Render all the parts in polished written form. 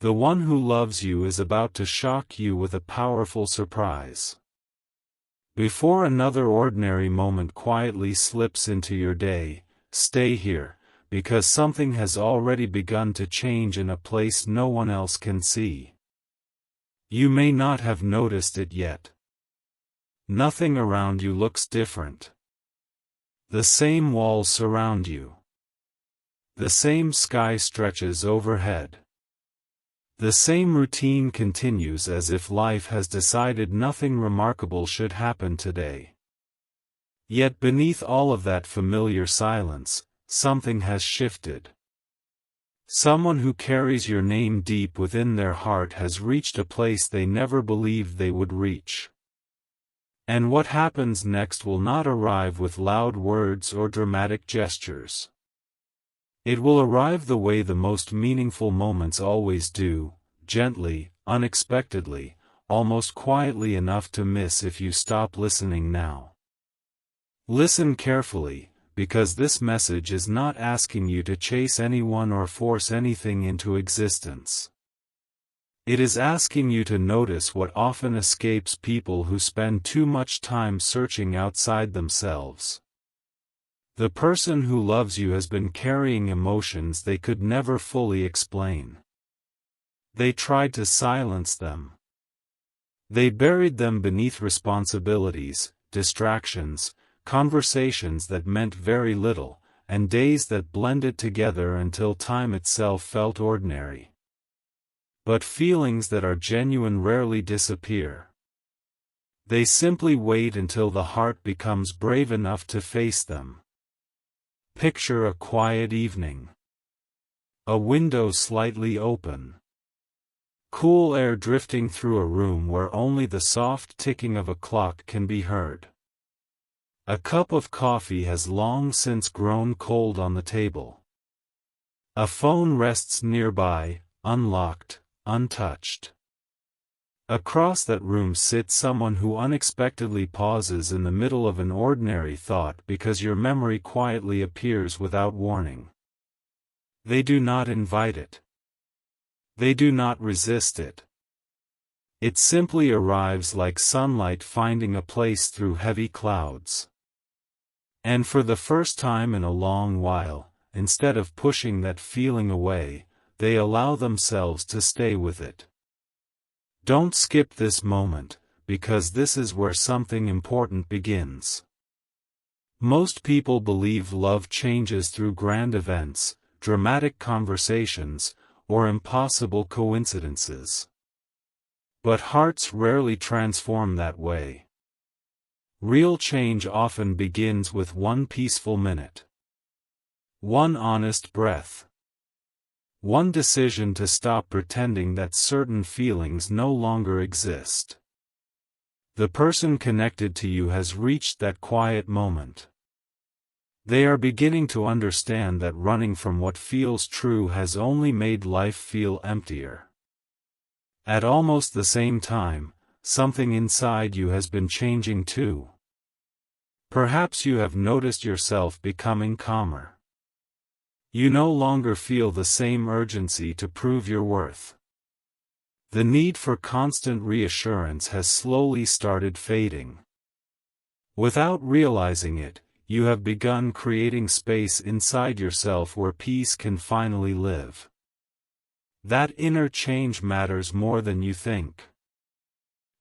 The one who loves you is about to shock you with a powerful surprise. Before another ordinary moment quietly slips into your day, stay here, because something has already begun to change in a place no one else can see. You may not have noticed it yet. Nothing around you looks different. The same walls surround you. The same sky stretches overhead. The same routine continues as if life has decided nothing remarkable should happen today. Yet beneath all of that familiar silence, something has shifted. Someone who carries your name deep within their heart has reached a place they never believed they would reach. And what happens next will not arrive with loud words or dramatic gestures. It will arrive the way the most meaningful moments always do, gently, unexpectedly, almost quietly enough to miss if you stop listening now. Listen carefully, because this message is not asking you to chase anyone or force anything into existence. It is asking you to notice what often escapes people who spend too much time searching outside themselves. The person who loves you has been carrying emotions they could never fully explain. They tried to silence them. They buried them beneath responsibilities, distractions, conversations that meant very little, and days that blended together until time itself felt ordinary. But feelings that are genuine rarely disappear. They simply wait until the heart becomes brave enough to face them. Picture a quiet evening. A window slightly open. Cool air drifting through a room where only the soft ticking of a clock can be heard. A cup of coffee has long since grown cold on the table. A phone rests nearby, unlocked, untouched. Across that room sits someone who unexpectedly pauses in the middle of an ordinary thought because your memory quietly appears without warning. They do not invite it. They do not resist it. It simply arrives like sunlight finding a place through heavy clouds. And for the first time in a long while, instead of pushing that feeling away, they allow themselves to stay with it. Don't skip this moment, because this is where something important begins. Most people believe love changes through grand events, dramatic conversations, or impossible coincidences. But hearts rarely transform that way. Real change often begins with one peaceful minute. One honest breath. One decision to stop pretending that certain feelings no longer exist. The person connected to you has reached that quiet moment. They are beginning to understand that running from what feels true has only made life feel emptier. At almost the same time, something inside you has been changing too. Perhaps you have noticed yourself becoming calmer. You no longer feel the same urgency to prove your worth. The need for constant reassurance has slowly started fading. Without realizing it, you have begun creating space inside yourself where peace can finally live. That inner change matters more than you think.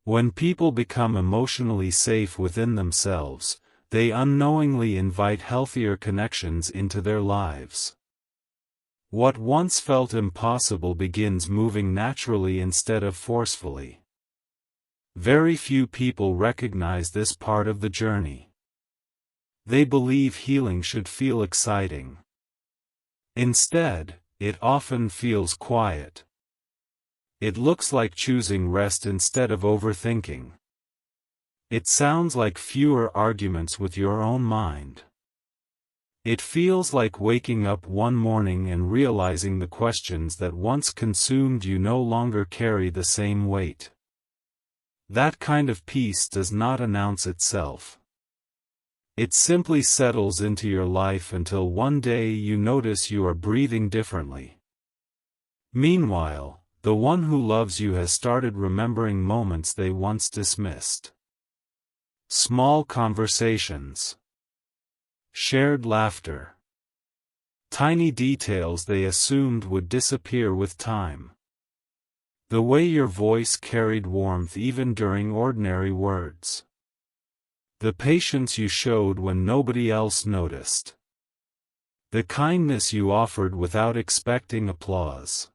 When people become emotionally safe within themselves, they unknowingly invite healthier connections into their lives. What once felt impossible begins moving naturally instead of forcefully. Very few people recognize this part of the journey. They believe healing should feel exciting. Instead, it often feels quiet. It looks like choosing rest instead of overthinking. It sounds like fewer arguments with your own mind. It feels like waking up one morning and realizing the questions that once consumed you no longer carry the same weight. That kind of peace does not announce itself. It simply settles into your life until one day you notice you are breathing differently. Meanwhile, The one who loves you has started remembering moments they once dismissed. Small conversations. Shared laughter. Tiny details they assumed would disappear with time. The way your voice carried warmth even during ordinary words. The patience you showed when nobody else noticed. The kindness you offered without expecting applause.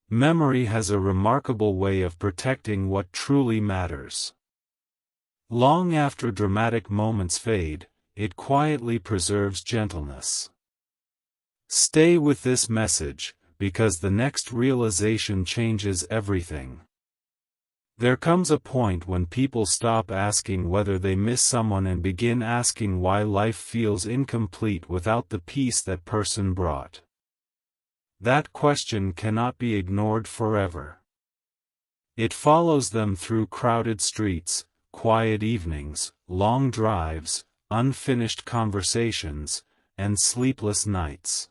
Memory has a remarkable way of protecting what truly matters. Long after dramatic moments fade, it quietly preserves gentleness. Stay with this message, because the next realization changes everything. There comes a point when people stop asking whether they miss someone and begin asking why life feels incomplete without the peace that person brought. That question cannot be ignored forever. It follows them through crowded streets, quiet evenings, long drives, unfinished conversations, and sleepless nights.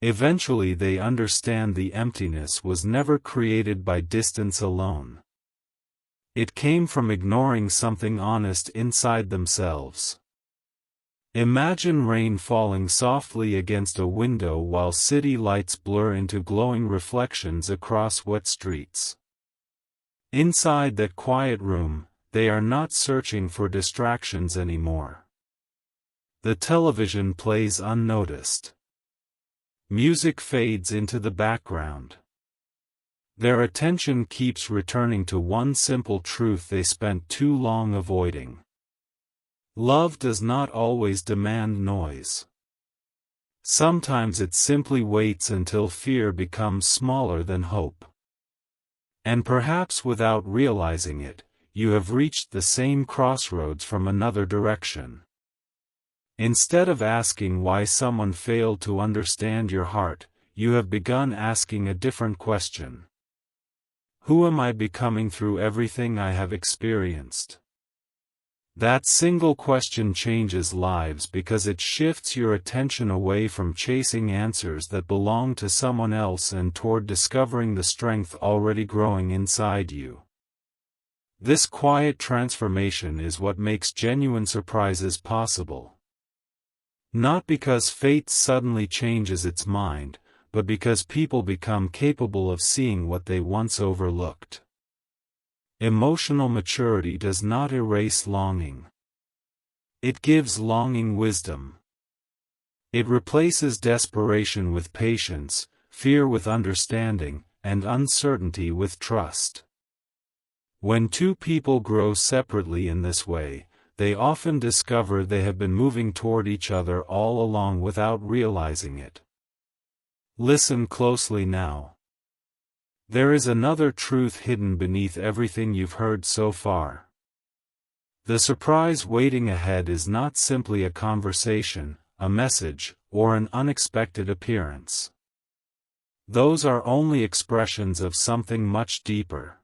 Eventually they understand the emptiness was never created by distance alone. It came from ignoring something honest inside themselves. Imagine rain falling softly against a window while city lights blur into glowing reflections across wet streets. Inside that quiet room, they are not searching for distractions anymore. The television plays unnoticed. Music fades into the background. Their attention keeps returning to one simple truth they spent too long avoiding. Love does not always demand noise. Sometimes it simply waits until fear becomes smaller than hope. And perhaps without realizing it, you have reached the same crossroads from another direction. Instead of asking why someone failed to understand your heart, you have begun asking a different question. Who am I becoming through everything I have experienced? That single question changes lives because it shifts your attention away from chasing answers that belong to someone else and toward discovering the strength already growing inside you. This quiet transformation is what makes genuine surprises possible. Not because fate suddenly changes its mind, but because people become capable of seeing what they once overlooked. Emotional maturity does not erase longing. It gives longing wisdom. It replaces desperation with patience, fear with understanding, and uncertainty with trust. When two people grow separately in this way, they often discover they have been moving toward each other all along without realizing it. Listen closely now. There is another truth hidden beneath everything you've heard so far. The surprise waiting ahead is not simply a conversation, a message, or an unexpected appearance. Those are only expressions of something much deeper.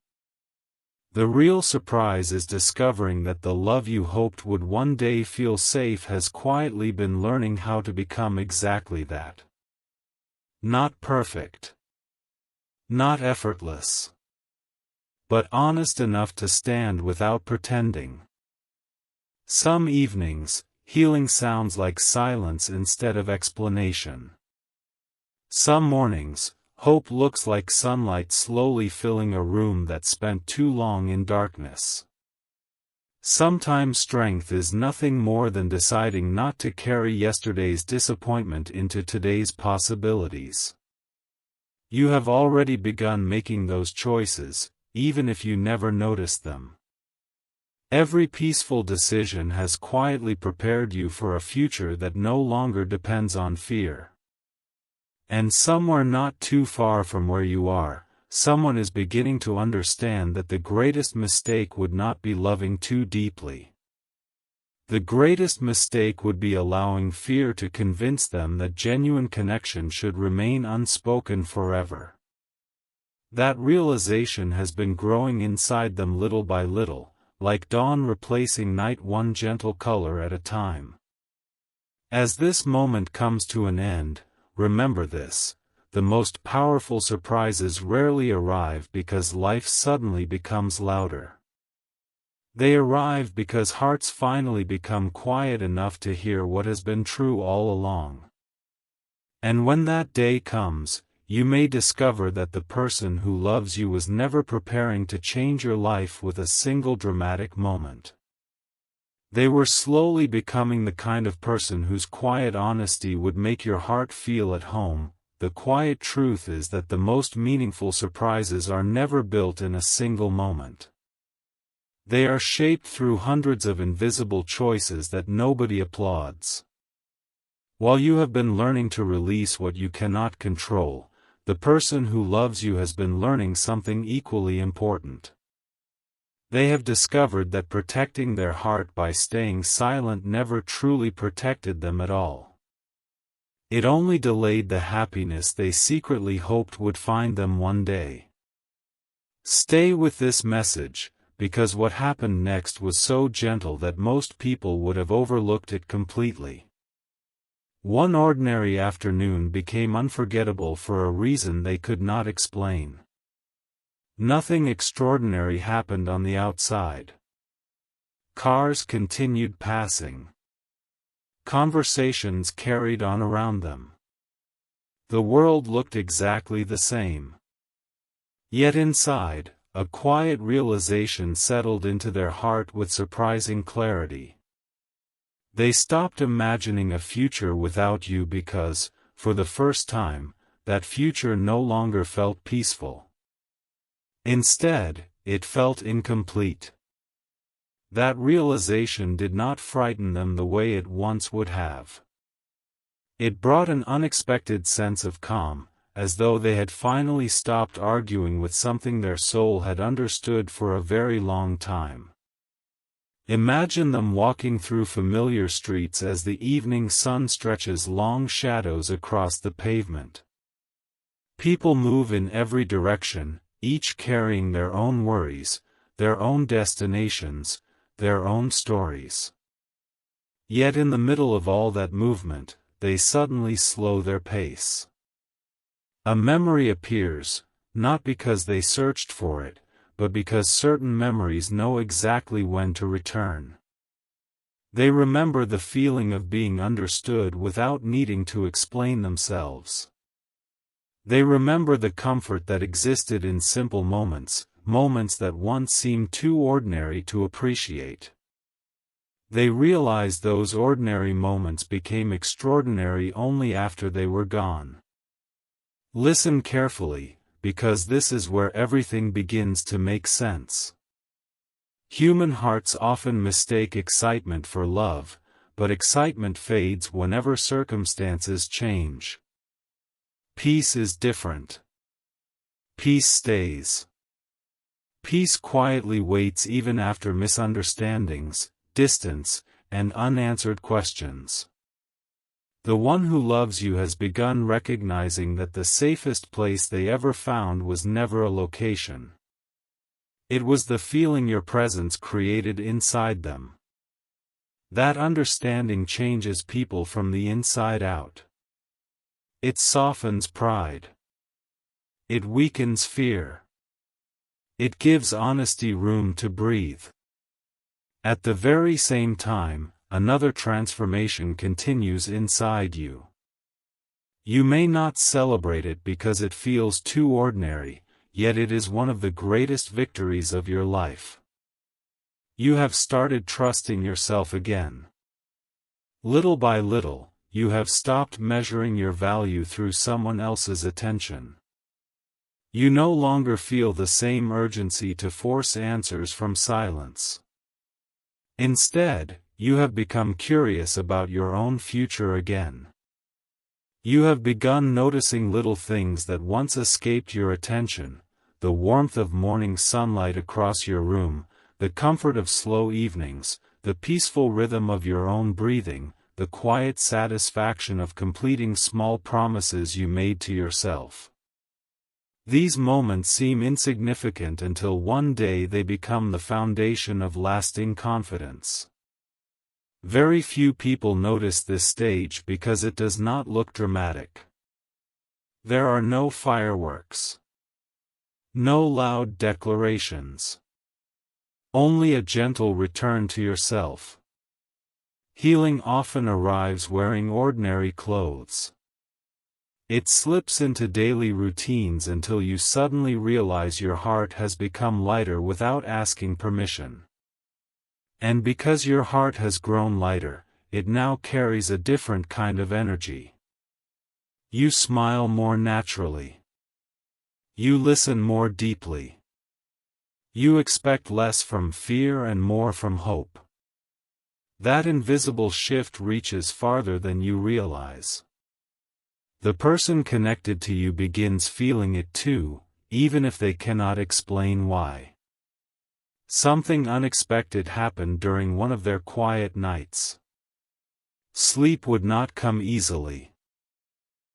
The real surprise is discovering that the love you hoped would one day feel safe has quietly been learning how to become exactly that. Not perfect. Not effortless. But honest enough to stand without pretending. Some evenings, healing sounds like silence instead of explanation. Some mornings, hope looks like sunlight slowly filling a room that spent too long in darkness. Sometimes strength is nothing more than deciding not to carry yesterday's disappointment into today's possibilities. You have already begun making those choices, even if you never noticed them. Every peaceful decision has quietly prepared you for a future that no longer depends on fear. And somewhere not too far from where you are, someone is beginning to understand that the greatest mistake would not be loving too deeply. The greatest mistake would be allowing fear to convince them that genuine connection should remain unspoken forever. That realization has been growing inside them little by little, like dawn replacing night, one gentle color at a time. As this moment comes to an end, remember this: the most powerful surprises rarely arrive because life suddenly becomes louder. They arrive because hearts finally become quiet enough to hear what has been true all along. And when that day comes, you may discover that the person who loves you was never preparing to change your life with a single dramatic moment. They were slowly becoming the kind of person whose quiet honesty would make your heart feel at home. The quiet truth is that the most meaningful surprises are never built in a single moment. They are shaped through hundreds of invisible choices that nobody applauds. While you have been learning to release what you cannot control, the person who loves you has been learning something equally important. They have discovered that protecting their heart by staying silent never truly protected them at all. It only delayed the happiness they secretly hoped would find them one day. Stay with this message, because what happened next was so gentle that most people would have overlooked it completely. One ordinary afternoon became unforgettable for a reason they could not explain. Nothing extraordinary happened on the outside. Cars continued passing. Conversations carried on around them. The world looked exactly the same. Yet inside, a quiet realization settled into their heart with surprising clarity. They stopped imagining a future without you because, for the first time, that future no longer felt peaceful. Instead, it felt incomplete. That realization did not frighten them the way it once would have. It brought an unexpected sense of calm, as though they had finally stopped arguing with something their soul had understood for a very long time. Imagine them walking through familiar streets as the evening sun stretches long shadows across the pavement. People move in every direction, each carrying their own worries, their own destinations, their own stories. Yet in the middle of all that movement, they suddenly slow their pace. A memory appears, not because they searched for it, but because certain memories know exactly when to return. They remember the feeling of being understood without needing to explain themselves. They remember the comfort that existed in simple moments, moments that once seemed too ordinary to appreciate. They realized those ordinary moments became extraordinary only after they were gone. Listen carefully, because this is where everything begins to make sense. Human hearts often mistake excitement for love, but excitement fades whenever circumstances change. Peace is different. Peace stays. Peace quietly waits even after misunderstandings, distance, and unanswered questions. The one who loves you has begun recognizing that the safest place they ever found was never a location. It was the feeling your presence created inside them. That understanding changes people from the inside out. It softens pride. It weakens fear. It gives honesty room to breathe. At the very same time, another transformation continues inside you. You may not celebrate it because it feels too ordinary, yet it is one of the greatest victories of your life. You have started trusting yourself again. Little by little, you have stopped measuring your value through someone else's attention. You no longer feel the same urgency to force answers from silence. Instead, you have become curious about your own future again. You have begun noticing little things that once escaped your attention: the warmth of morning sunlight across your room, the comfort of slow evenings, the peaceful rhythm of your own breathing, the quiet satisfaction of completing small promises you made to yourself. These moments seem insignificant until one day they become the foundation of lasting confidence. Very few people notice this stage because it does not look dramatic. There are no fireworks. No loud declarations. Only a gentle return to yourself. Healing often arrives wearing ordinary clothes. It slips into daily routines until you suddenly realize your heart has become lighter without asking permission. And because your heart has grown lighter, it now carries a different kind of energy. You smile more naturally. You listen more deeply. You expect less from fear and more from hope. That invisible shift reaches farther than you realize. The person connected to you begins feeling it too, even if they cannot explain why. Something unexpected happened during one of their quiet nights. Sleep would not come easily.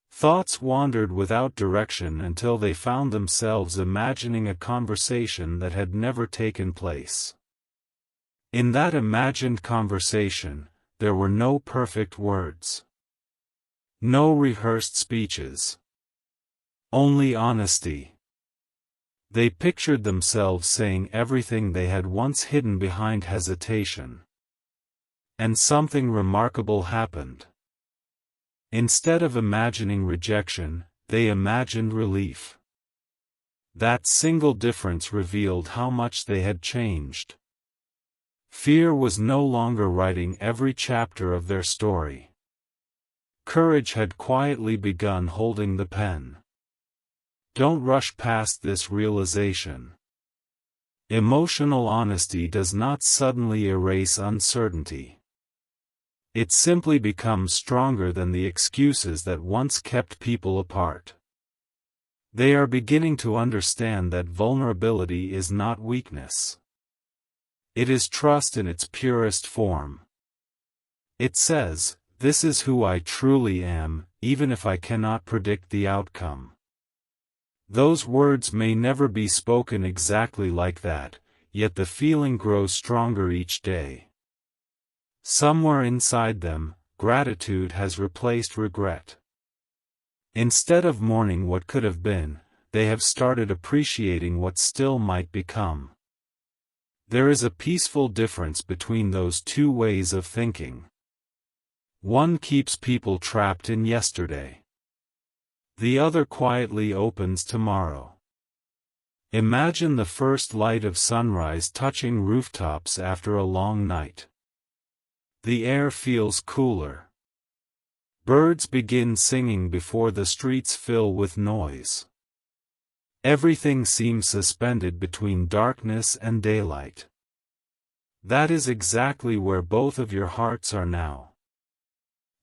Thoughts wandered without direction until they found themselves imagining a conversation that had never taken place. In that imagined conversation, there were no perfect words. No rehearsed speeches. Only honesty. They pictured themselves saying everything they had once hidden behind hesitation. And something remarkable happened. Instead of imagining rejection, they imagined relief. That single difference revealed how much they had changed. Fear was no longer writing every chapter of their story. Courage had quietly begun holding the pen. Don't rush past this realization. Emotional honesty does not suddenly erase uncertainty. It simply becomes stronger than the excuses that once kept people apart. They are beginning to understand that vulnerability is not weakness. It is trust in its purest form. It says, "This is who I truly am, even if I cannot predict the outcome." Those words may never be spoken exactly like that, yet the feeling grows stronger each day. Somewhere inside them, gratitude has replaced regret. Instead of mourning what could have been, they have started appreciating what still might become. There is a peaceful difference between those two ways of thinking. One keeps people trapped in yesterday. The other quietly opens tomorrow. Imagine the first light of sunrise touching rooftops after a long night. The air feels cooler. Birds begin singing before the streets fill with noise. Everything seems suspended between darkness and daylight. That is exactly where both of your hearts are now.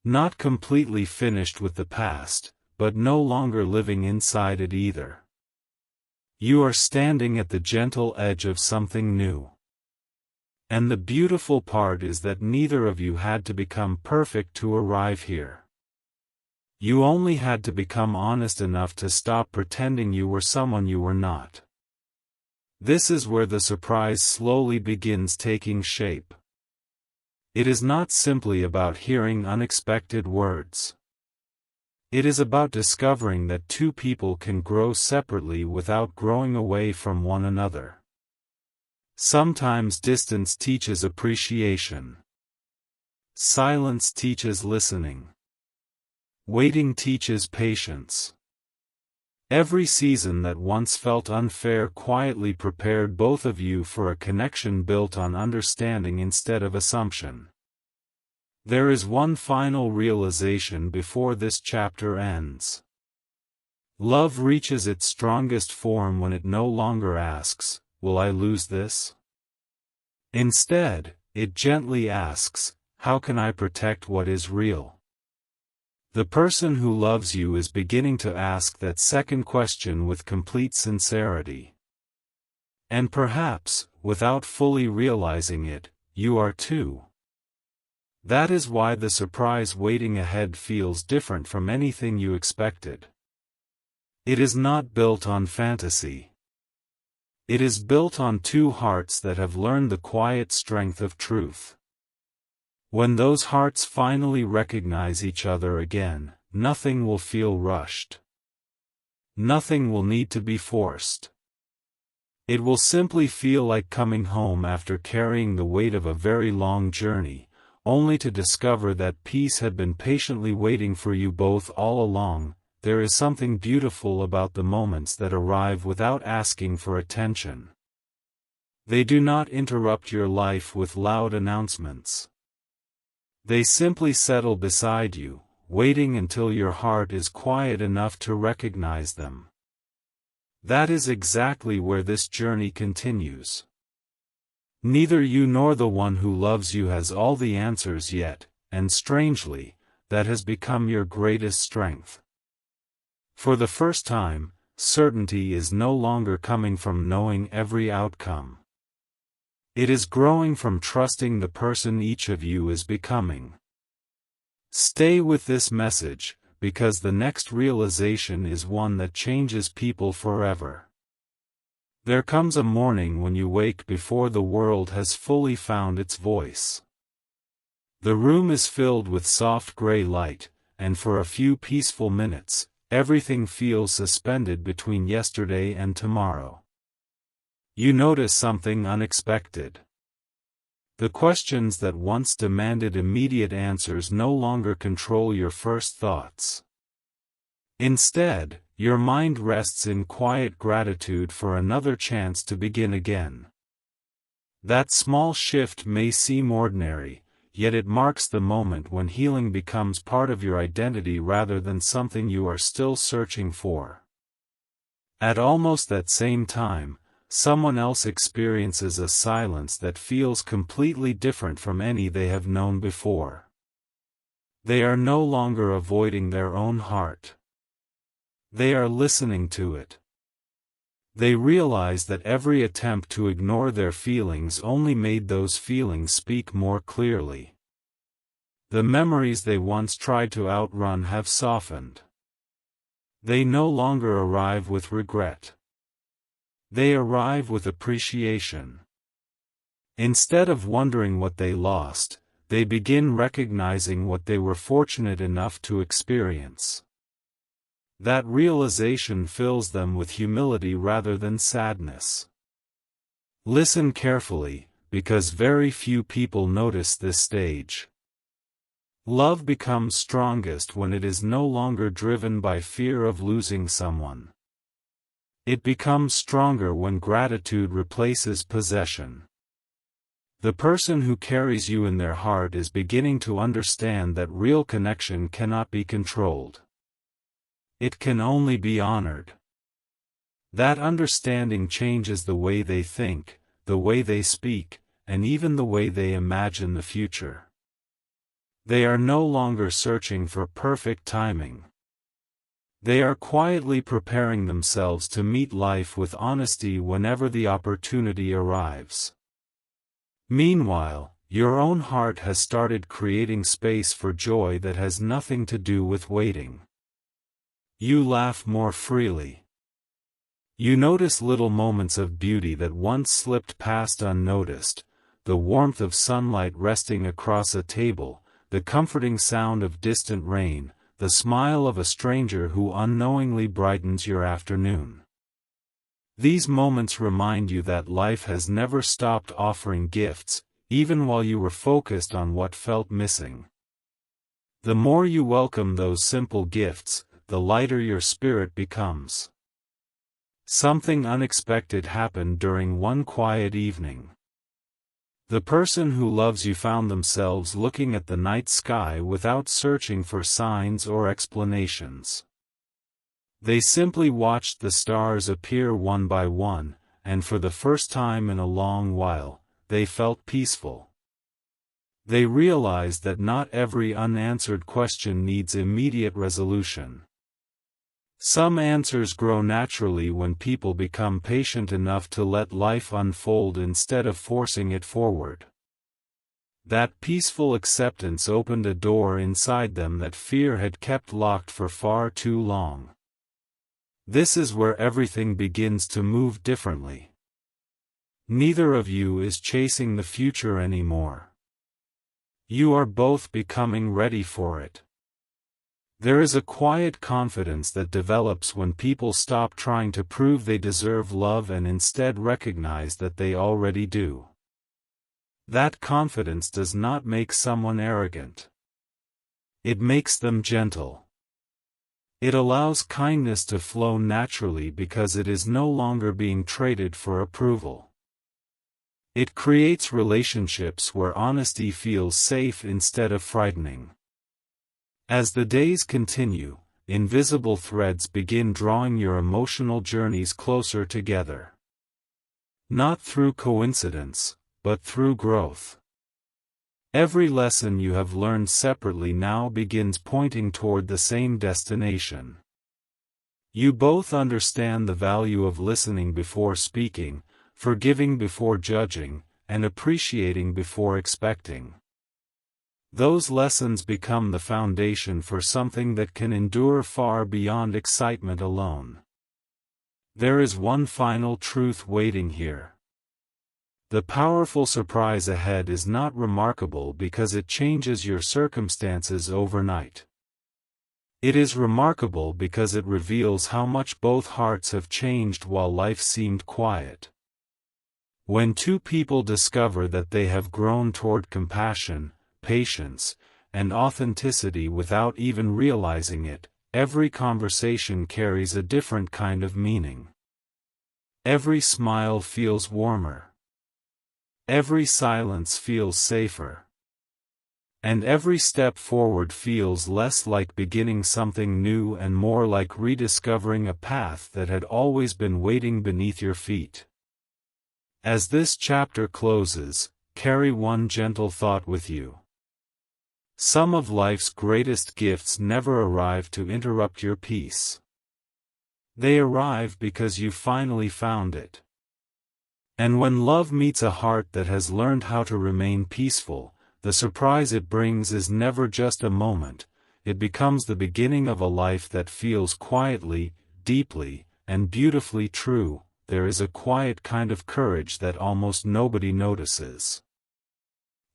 Not completely finished with the past, but no longer living inside it either. You are standing at the gentle edge of something new. And the beautiful part is that neither of you had to become perfect to arrive here. You only had to become honest enough to stop pretending you were someone you were not. This is where the surprise slowly begins taking shape. It is not simply about hearing unexpected words. It is about discovering that two people can grow separately without growing away from one another. Sometimes distance teaches appreciation. Silence teaches listening. Waiting teaches patience. Every season that once felt unfair quietly prepared both of you for a connection built on understanding instead of assumption. There is one final realization before this chapter ends. Love reaches its strongest form when it no longer asks, "Will I lose this?" Instead, it gently asks, "How can I protect what is real?" The person who loves you is beginning to ask that second question with complete sincerity. And perhaps, without fully realizing it, you are too. That is why the surprise waiting ahead feels different from anything you expected. It is not built on fantasy. It is built on two hearts that have learned the quiet strength of truth. When those hearts finally recognize each other again, nothing will feel rushed. Nothing will need to be forced. It will simply feel like coming home after carrying the weight of a very long journey, only to discover that peace had been patiently waiting for you both all along. There is something beautiful about the moments that arrive without asking for attention. They do not interrupt your life with loud announcements. They simply settle beside you, waiting until your heart is quiet enough to recognize them. That is exactly where this journey continues. Neither you nor the one who loves you has all the answers yet, and strangely, that has become your greatest strength. For the first time, certainty is no longer coming from knowing every outcome. It is growing from trusting the person each of you is becoming. Stay with this message, because the next realization is one that changes people forever. There comes a morning when you wake before the world has fully found its voice. The room is filled with soft gray light, and for a few peaceful minutes, everything feels suspended between yesterday and tomorrow. You notice something unexpected. The questions that once demanded immediate answers no longer control your first thoughts. Instead, your mind rests in quiet gratitude for another chance to begin again. That small shift may seem ordinary, yet it marks the moment when healing becomes part of your identity rather than something you are still searching for. At almost that same time, someone else experiences a silence that feels completely different from any they have known before. They are no longer avoiding their own heart. They are listening to it. They realize that every attempt to ignore their feelings only made those feelings speak more clearly. The memories they once tried to outrun have softened. They no longer arrive with regret. They arrive with appreciation. Instead of wondering what they lost, they begin recognizing what they were fortunate enough to experience. That realization fills them with humility rather than sadness. Listen carefully, because very few people notice this stage. Love becomes strongest when it is no longer driven by fear of losing someone. It becomes stronger when gratitude replaces possession. The person who carries you in their heart is beginning to understand that real connection cannot be controlled. It can only be honored. That understanding changes the way they think, the way they speak, and even the way they imagine the future. They are no longer searching for perfect timing. They are quietly preparing themselves to meet life with honesty whenever the opportunity arrives. Meanwhile, your own heart has started creating space for joy that has nothing to do with waiting. You laugh more freely. You notice little moments of beauty that once slipped past unnoticed, the warmth of sunlight resting across a table, the comforting sound of distant rain, the smile of a stranger who unknowingly brightens your afternoon. These moments remind you that life has never stopped offering gifts, even while you were focused on what felt missing. The more you welcome those simple gifts, the lighter your spirit becomes. Something unexpected happened during one quiet evening. The person who loves you found themselves looking at the night sky without searching for signs or explanations. They simply watched the stars appear one by one, and for the first time in a long while, they felt peaceful. They realized that not every unanswered question needs immediate resolution. Some answers grow naturally when people become patient enough to let life unfold instead of forcing it forward. That peaceful acceptance opened a door inside them that fear had kept locked for far too long. This is where everything begins to move differently. Neither of you is chasing the future anymore. You are both becoming ready for it. There is a quiet confidence that develops when people stop trying to prove they deserve love and instead recognize that they already do. That confidence does not make someone arrogant. It makes them gentle. It allows kindness to flow naturally because it is no longer being traded for approval. It creates relationships where honesty feels safe instead of frightening. As the days continue, invisible threads begin drawing your emotional journeys closer together. Not through coincidence, but through growth. Every lesson you have learned separately now begins pointing toward the same destination. You both understand the value of listening before speaking, forgiving before judging, and appreciating before expecting. Those lessons become the foundation for something that can endure far beyond excitement alone. There is one final truth waiting here. The powerful surprise ahead is not remarkable because it changes your circumstances overnight. It is remarkable because it reveals how much both hearts have changed while life seemed quiet. When two people discover that they have grown toward compassion, patience, and authenticity without even realizing it, every conversation carries a different kind of meaning. Every smile feels warmer. Every silence feels safer. And every step forward feels less like beginning something new and more like rediscovering a path that had always been waiting beneath your feet. As this chapter closes, carry one gentle thought with you. Some of life's greatest gifts never arrive to interrupt your peace. They arrive because you finally found it. And when love meets a heart that has learned how to remain peaceful, the surprise it brings is never just a moment, it becomes the beginning of a life that feels quietly, deeply, and beautifully true. There is a quiet kind of courage that almost nobody notices.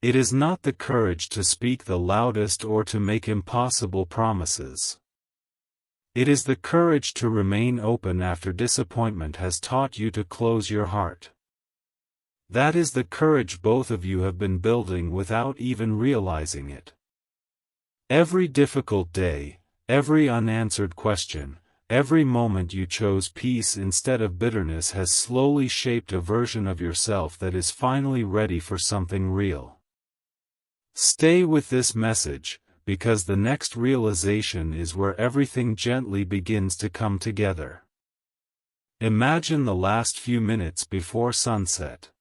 It is not the courage to speak the loudest or to make impossible promises. It is the courage to remain open after disappointment has taught you to close your heart. That is the courage both of you have been building without even realizing it. Every difficult day, every unanswered question, every moment you chose peace instead of bitterness has slowly shaped a version of yourself that is finally ready for something real. Stay with this message, because the next realization is where everything gently begins to come together. Imagine the last few minutes before sunset.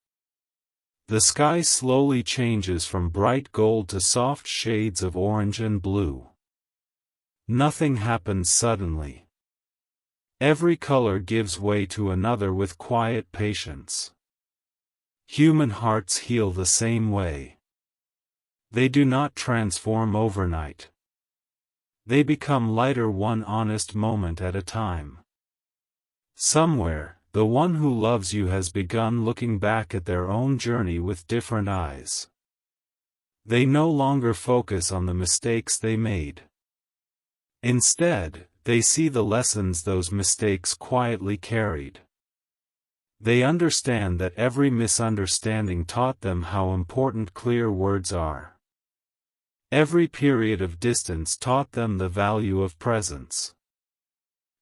The sky slowly changes from bright gold to soft shades of orange and blue. Nothing happens suddenly. Every color gives way to another with quiet patience. Human hearts heal the same way. They do not transform overnight. They become lighter one honest moment at a time. Somewhere, the one who loves you has begun looking back at their own journey with different eyes. They no longer focus on the mistakes they made. Instead, they see the lessons those mistakes quietly carried. They understand that every misunderstanding taught them how important clear words are. Every period of distance taught them the value of presence.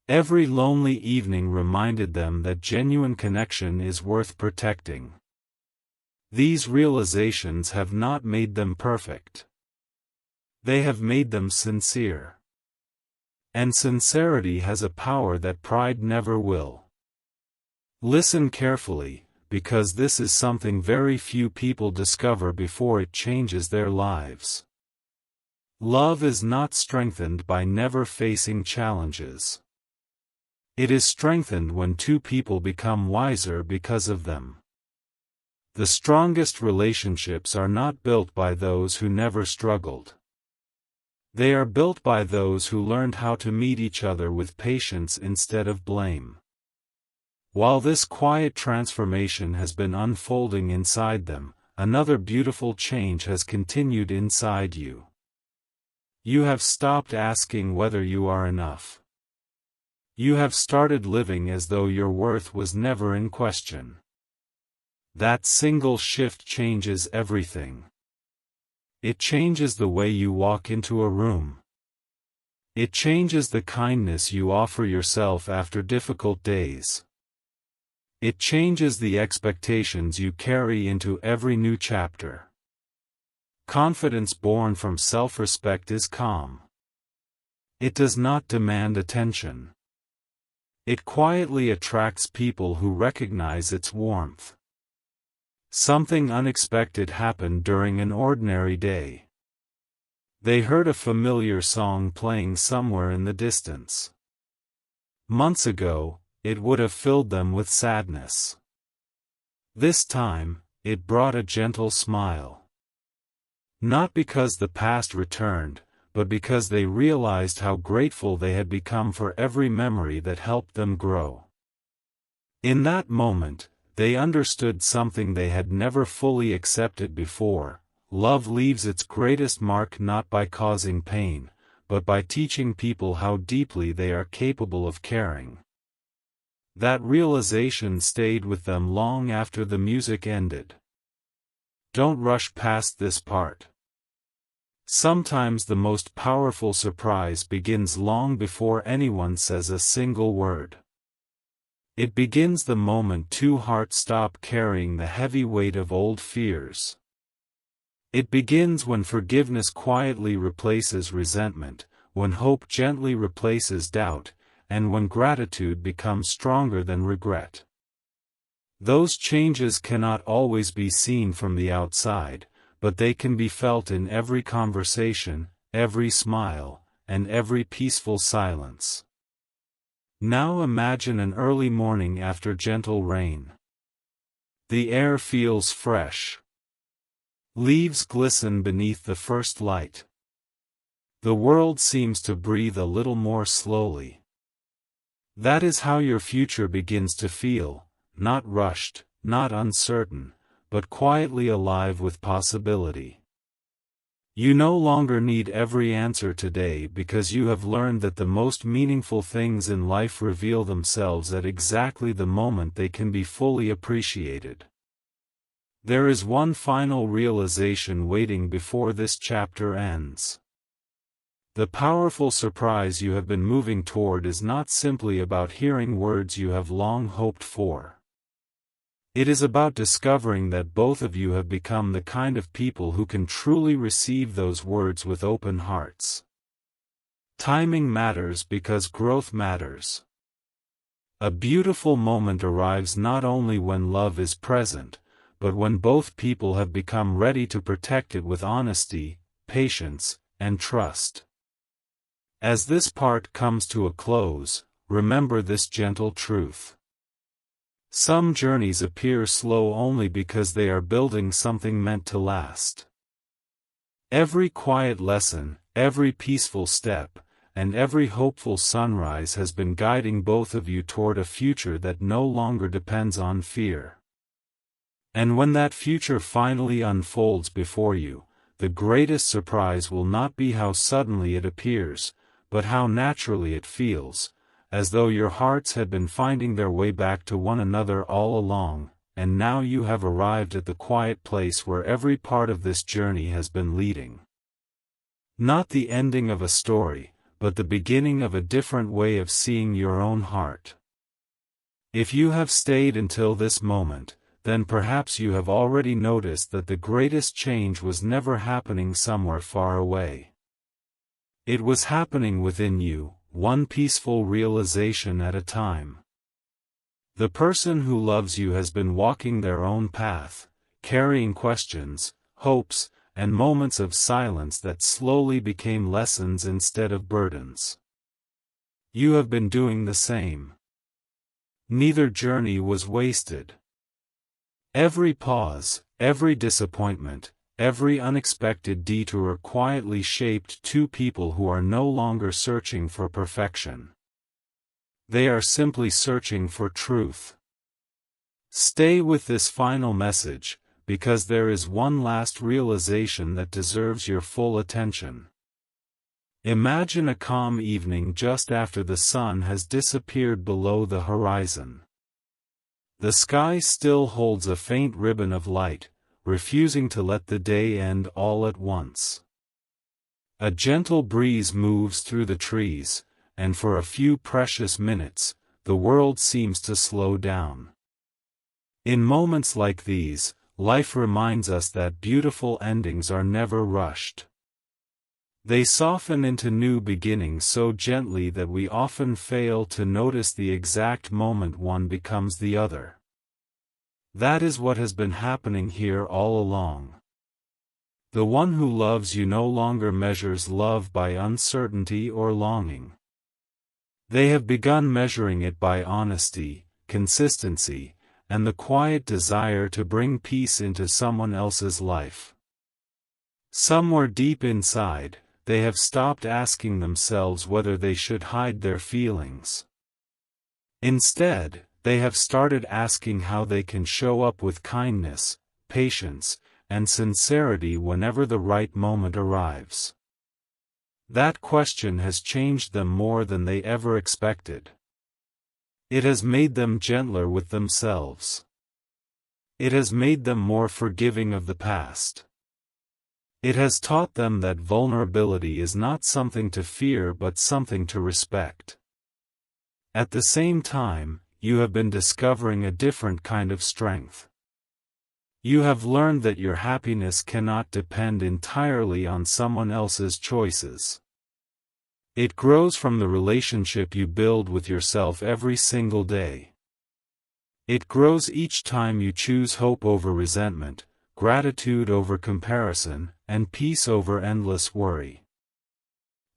Every lonely evening reminded them that genuine connection is worth protecting. These realizations have not made them perfect. They have made them sincere. And sincerity has a power that pride never will. Listen carefully, because this is something very few people discover before it changes their lives. Love is not strengthened by never facing challenges. It is strengthened when two people become wiser because of them. The strongest relationships are not built by those who never struggled. They are built by those who learned how to meet each other with patience instead of blame. While this quiet transformation has been unfolding inside them, another beautiful change has continued inside you. You have stopped asking whether you are enough. You have started living as though your worth was never in question. That single shift changes everything. It changes the way you walk into a room. It changes the kindness you offer yourself after difficult days. It changes the expectations you carry into every new chapter. Confidence born from self-respect is calm. It does not demand attention. It quietly attracts people who recognize its warmth. Something unexpected happened during an ordinary day. They heard a familiar song playing somewhere in the distance. Months ago, it would have filled them with sadness. This time, it brought a gentle smile. Not because the past returned, but because they realized how grateful they had become for every memory that helped them grow. In that moment, they understood something they had never fully accepted before: love leaves its greatest mark not by causing pain, but by teaching people how deeply they are capable of caring. That realization stayed with them long after the music ended. Don't rush past this part. Sometimes the most powerful surprise begins long before anyone says a single word. It begins the moment two hearts stop carrying the heavy weight of old fears. It begins when forgiveness quietly replaces resentment, when hope gently replaces doubt, and when gratitude becomes stronger than regret. Those changes cannot always be seen from the outside, but they can be felt in every conversation, every smile, and every peaceful silence. Now imagine an early morning after gentle rain. The air feels fresh. Leaves glisten beneath the first light. The world seems to breathe a little more slowly. That is how your future begins to feel, not rushed, not uncertain, but quietly alive with possibility. You no longer need every answer today because you have learned that the most meaningful things in life reveal themselves at exactly the moment they can be fully appreciated. There is one final realization waiting before this chapter ends. The powerful surprise you have been moving toward is not simply about hearing words you have long hoped for. It is about discovering that both of you have become the kind of people who can truly receive those words with open hearts. Timing matters because growth matters. A beautiful moment arrives not only when love is present, but when both people have become ready to protect it with honesty, patience, and trust. As this part comes to a close, remember this gentle truth. Some journeys appear slow only because they are building something meant to last. Every quiet lesson, every peaceful step, and every hopeful sunrise has been guiding both of you toward a future that no longer depends on fear. And when that future finally unfolds before you, the greatest surprise will not be how suddenly it appears, but how naturally it feels, as though your hearts had been finding their way back to one another all along, and now you have arrived at the quiet place where every part of this journey has been leading. Not the ending of a story, but the beginning of a different way of seeing your own heart. If you have stayed until this moment, then perhaps you have already noticed that the greatest change was never happening somewhere far away. It was happening within you, one peaceful realization at a time. The person who loves you has been walking their own path, carrying questions, hopes, and moments of silence that slowly became lessons instead of burdens. You have been doing the same. Neither journey was wasted. Every pause, every disappointment, every unexpected detour quietly shaped two people who are no longer searching for perfection. They are simply searching for truth. Stay with this final message, because there is one last realization that deserves your full attention. Imagine a calm evening just after the sun has disappeared below the horizon. The sky still holds a faint ribbon of light, refusing to let the day end all at once. A gentle breeze moves through the trees, and for a few precious minutes, the world seems to slow down. In moments like these, life reminds us that beautiful endings are never rushed. They soften into new beginnings so gently that we often fail to notice the exact moment one becomes the other. That is what has been happening here all along. The one who loves you no longer measures love by uncertainty or longing. They have begun measuring it by honesty, consistency, and the quiet desire to bring peace into someone else's life. Somewhere deep inside, they have stopped asking themselves whether they should hide their feelings. Instead, they have started asking how they can show up with kindness, patience, and sincerity whenever the right moment arrives. That question has changed them more than they ever expected. It has made them gentler with themselves. It has made them more forgiving of the past. It has taught them that vulnerability is not something to fear but something to respect. At the same time, you have been discovering a different kind of strength. You have learned that your happiness cannot depend entirely on someone else's choices. It grows from the relationship you build with yourself every single day. It grows each time you choose hope over resentment, gratitude over comparison, and peace over endless worry.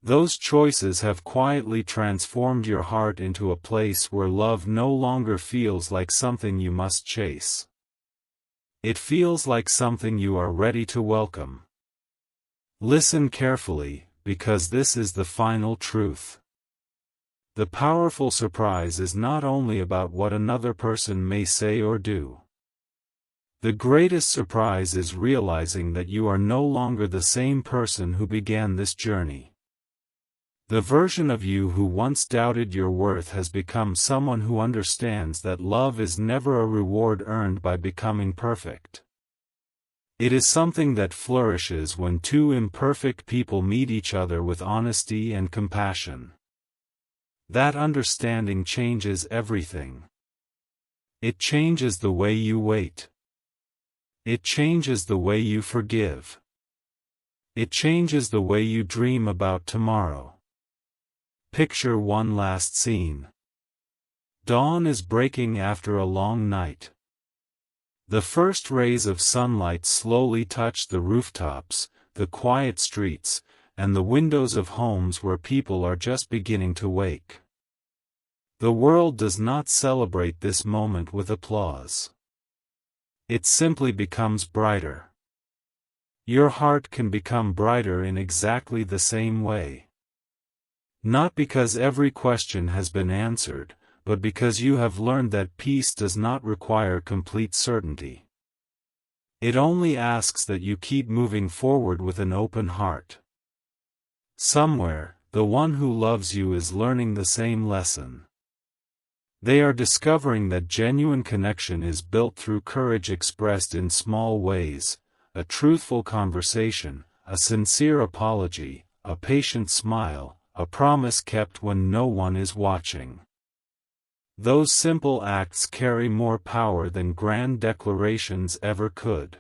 Those choices have quietly transformed your heart into a place where love no longer feels like something you must chase. It feels like something you are ready to welcome. Listen carefully, because this is the final truth. The powerful surprise is not only about what another person may say or do. The greatest surprise is realizing that you are no longer the same person who began this journey. The version of you who once doubted your worth has become someone who understands that love is never a reward earned by becoming perfect. It is something that flourishes when two imperfect people meet each other with honesty and compassion. That understanding changes everything. It changes the way you wait. It changes the way you forgive. It changes the way you dream about tomorrow. Picture one last scene. Dawn is breaking after a long night. The first rays of sunlight slowly touch the rooftops, the quiet streets, and the windows of homes where people are just beginning to wake. The world does not celebrate this moment with applause. It simply becomes brighter. Your heart can become brighter in exactly the same way. Not because every question has been answered, but because you have learned that peace does not require complete certainty. It only asks that you keep moving forward with an open heart. Somewhere, the one who loves you is learning the same lesson. They are discovering that genuine connection is built through courage expressed in small ways, a truthful conversation, a sincere apology, a patient smile, a promise kept when no one is watching. Those simple acts carry more power than grand declarations ever could.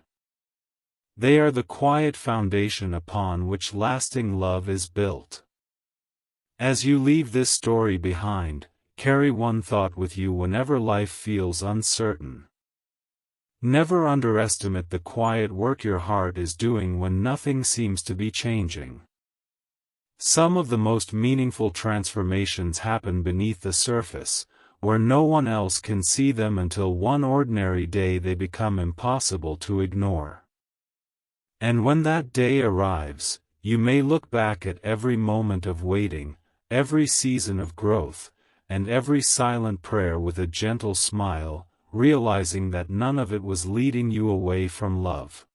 They are the quiet foundation upon which lasting love is built. As you leave this story behind, carry one thought with you whenever life feels uncertain. Never underestimate the quiet work your heart is doing when nothing seems to be changing. Some of the most meaningful transformations happen beneath the surface, where no one else can see them until one ordinary day they become impossible to ignore. And when that day arrives, you may look back at every moment of waiting, every season of growth, and every silent prayer with a gentle smile, realizing that none of it was leading you away from love.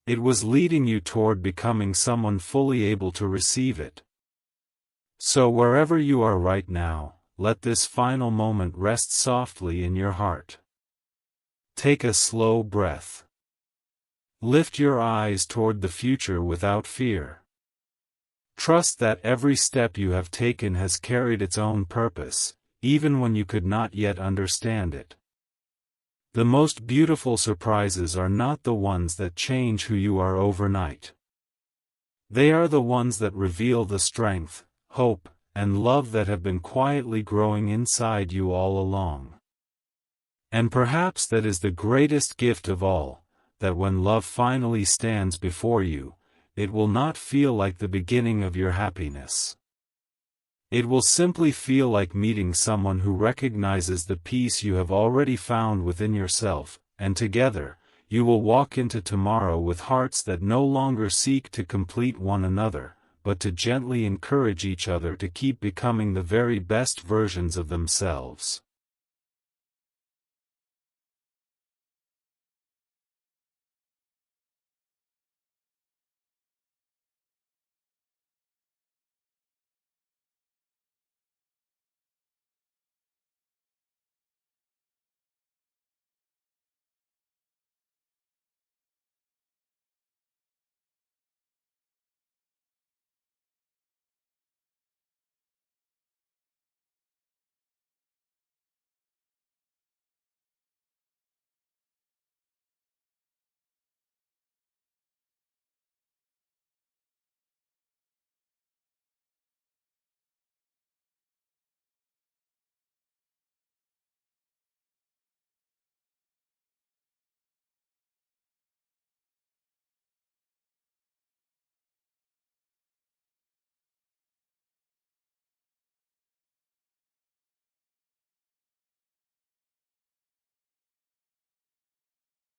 It was leading you toward becoming someone fully able to receive it. So wherever you are right now, let this final moment rest softly in your heart. Take a slow breath. Lift your eyes toward the future without fear. Trust that every step you have taken has carried its own purpose, even when you could not yet understand it. The most beautiful surprises are not the ones that change who you are overnight. They are the ones that reveal the strength, hope, and love that have been quietly growing inside you all along. And perhaps that is the greatest gift of all, that when love finally stands before you, it will not feel like the beginning of your happiness. It will simply feel like meeting someone who recognizes the peace you have already found within yourself, and together, you will walk into tomorrow with hearts that no longer seek to complete one another, but to gently encourage each other to keep becoming the very best versions of themselves.